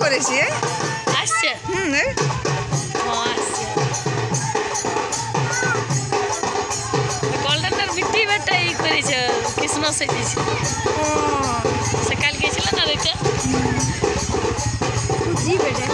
করেছি আসছে গোল্ডেনের বিটি বেটা ই করেছে কৃষ্ণ সেজেছে সে কাল গেছিল না দেখতে জি বেটা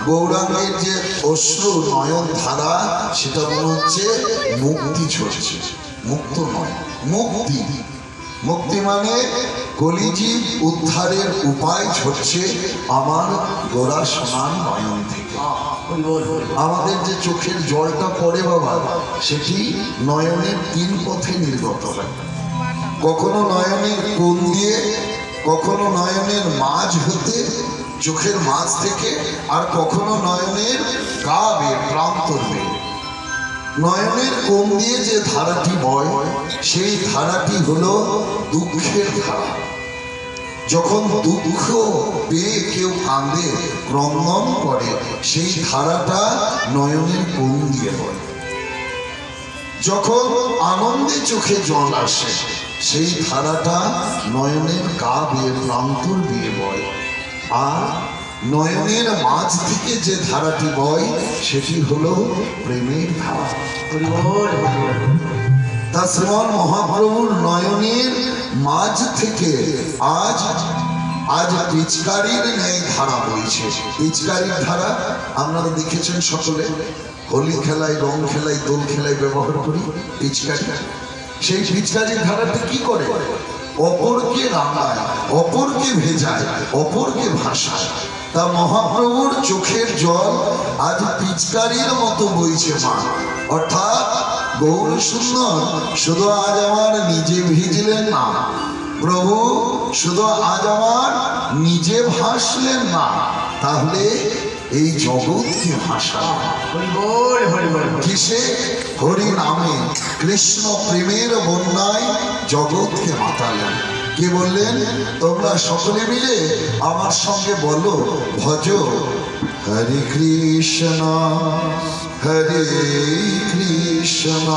গৌরাঙ্গের যে অশ্রু নয়ন ধারা সেটা মনে হচ্ছে মুক্তি ঝরছে, মুক্ত নয় মুক্তি। মুক্তি মানে কলিজীব উদ্ধারের উপায় ঝরছে আমার গোরা সোনার নয়ন থেকে। আমাদের যে চোখের জলটা পড়ে বাবা, সেটি নয়নের তিন পথে নির্গত হয়। কখনো নয়নের কোণ দিয়ে, কখনো নয়নের মাঝ হতে, চোখের মাঝ থেকে, আর কখনো নয়নের গা বেয়ে প্রান্তর বেয়ে। নয়নের কোণ দিয়ে যে ধারাটি বয় সেই ধারাটি হলো দুঃখের ধারা। যখন দুঃখ পেয়ে কেউ কাঁদে, ক্রন্দন করে, সেই ধারাটা নয়নের কোণ দিয়ে বয়। যখন আনন্দে চোখে জল আসে, সেই ধারাটা নয়নের গা বেয়ে প্রান্তর বেয়ে বয়। আর নয়নের মাঝ থেকে যে ধারাটি বয় সেটি হলো প্রেমের ধারা। তা শ্রীমান মহাপ্রভুর নয়নের মাঝ থেকে আজ আজ পিচকারির ন্যায় ধারা বইছে। পিচকারির ধারা আপনারা দেখেছেন সকলে, হোলি খেলায়, রং খেলায়, দোল খেলায় ব্যবহার করি পিচকারি। সেই পিচকারির ধারাটা কি করে? অপরকে রাঙায়, অপরকে ভেজায়, অপরকে ভাসায়। তা মহাপ্রভুর চোখের জল আজ পিচকারির মতো বইছে মা। অর্থাৎ গৌর সুন্দর শুধু আজ আমার নিজে ভিজলেন না, প্রভু শুধু আজ আমার নিজে ভাসলেন না, তাহলে এই জগৎকে ভাসান কিসে? হরি নামে, কৃষ্ণ প্রেমের বন্যায় জগৎকে মাতালেন। কে বললেন? তোমরা সকলে মিলে আমার সঙ্গে বলো, ভজ হরে কৃষ্ণ হরে কৃষ্ণ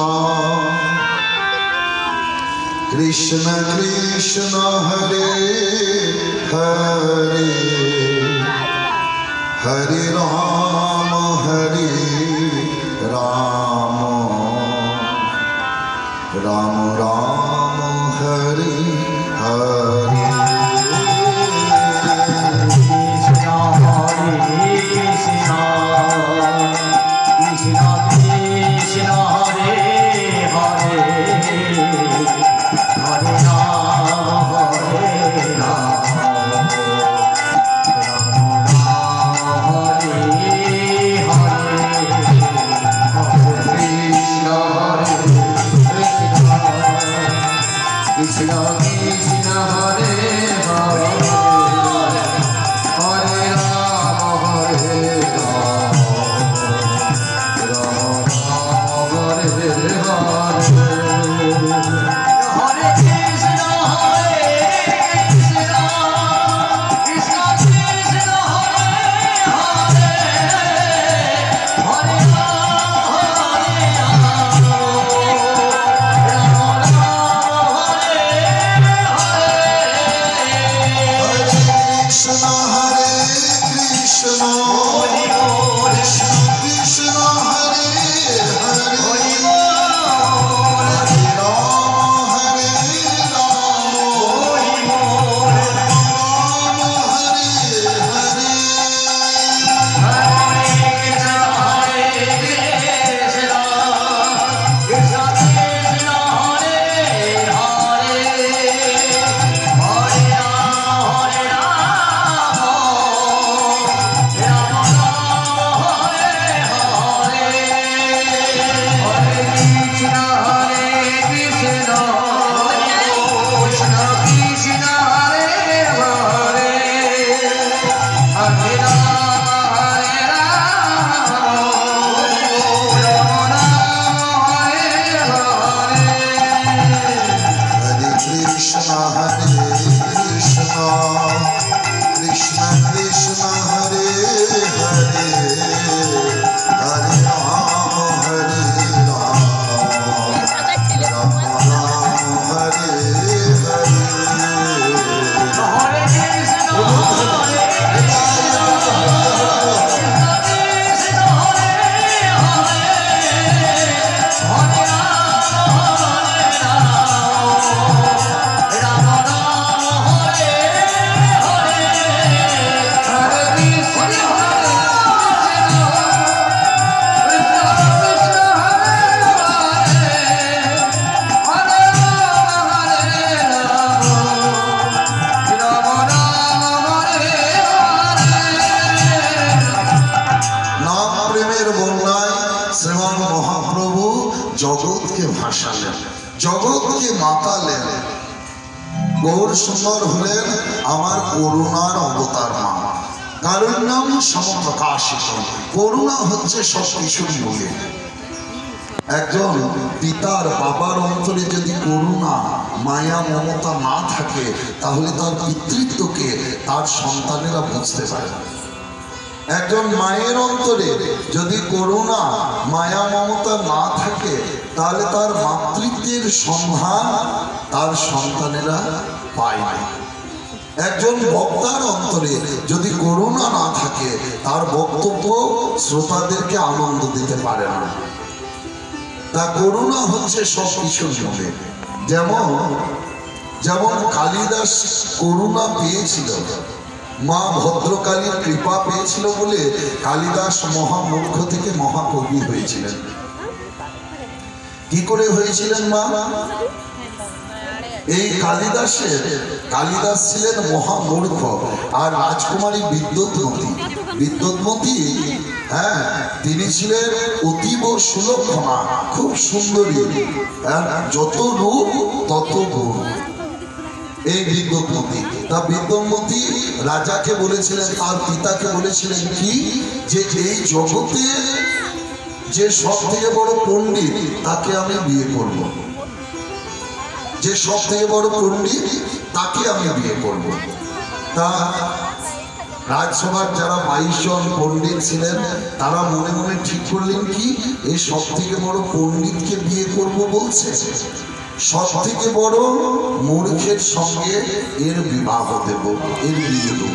কৃষ্ণ কৃষ্ণ হরে হরে हरे राम राम राम हरे हरे। कृष्णा हरे कृष्णा कृष्णा कृष्णा हरे हरे हरे राम हरे कृष्णा कृष्णा हरे हरे हरे राम राम राम हरे हरे। हरे कृष्णा कृष्णा कृष्णा हरे हरे कृष्ण हरे कृष्ण कृष्ण कृष्ण हरे हरे हरे राम राम हरे हरे। জগৎকে ভাসালেন, জগৎকে মাতালেন। গৌর সুন্দর হলেন আমার করুণার অবতার মা। কারুণ্যম সমপ্রকাশিত, করুণা হচ্ছে সব কিছুর মূলে। একজন পিতার বাবার অন্তরে যদি করুণা মায়া মমতা না থাকে তাহলে তার পিতৃত্বকে তার সন্তানেরা বুঝতে পারে। একজন মায়ের অন্তরে যদি করুণা মায়া মমতা না থাকে তাহলে তার মাতৃত্বের সন্ধান তার সন্তানেরা পায় না। একজন বক্তার অন্তরে যদি করুণা না থাকে তার বক্তব্য শ্রোতাদেরকে আনন্দ দিতে পারে না। তা করুণা হচ্ছে সব কিছুর মূলে। যেমন যেমন কালিদাস করুণা পেয়েছিল, মা ভদ্রকালীর কৃপা পেয়েছিল বলে কালিদাস মহামূর্খ থেকে মহাকবি হয়েছিলেন। কি করে হয়েছিলেন মা? এই কালিদাস ছিলেন মহামূর্খ, আর রাজকুমারী বিদ্যুৎমতী তিনি ছিলেন অতীব সুলক্ষণা, খুব সুন্দরী, যত রূপ তত গুণ। এই বিদ্যুৎমতী, তা বিদ্যুৎমতী রাজাকে বলেছিলেন, তার পিতাকে বলেছিলেন কি, যে এই জগতে যে সব থেকে বড় পণ্ডিত তাকে আমি বিয়ে করব, যে সব থেকে বড় পণ্ডিত তাকে আমি বিয়ে করব। তা রাজসভার যারা 22 জন পণ্ডিত ছিলেন তারা মনে মনে ঠিক করলেন কি, এই সব থেকে বড় পণ্ডিতকে বিয়ে করব বলছে, সব থেকে বড় মূর্খের সঙ্গে এর বিবাহ দেব, এর বিয়ে দেব।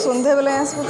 সন্ধ্যাবেলায় আসবো।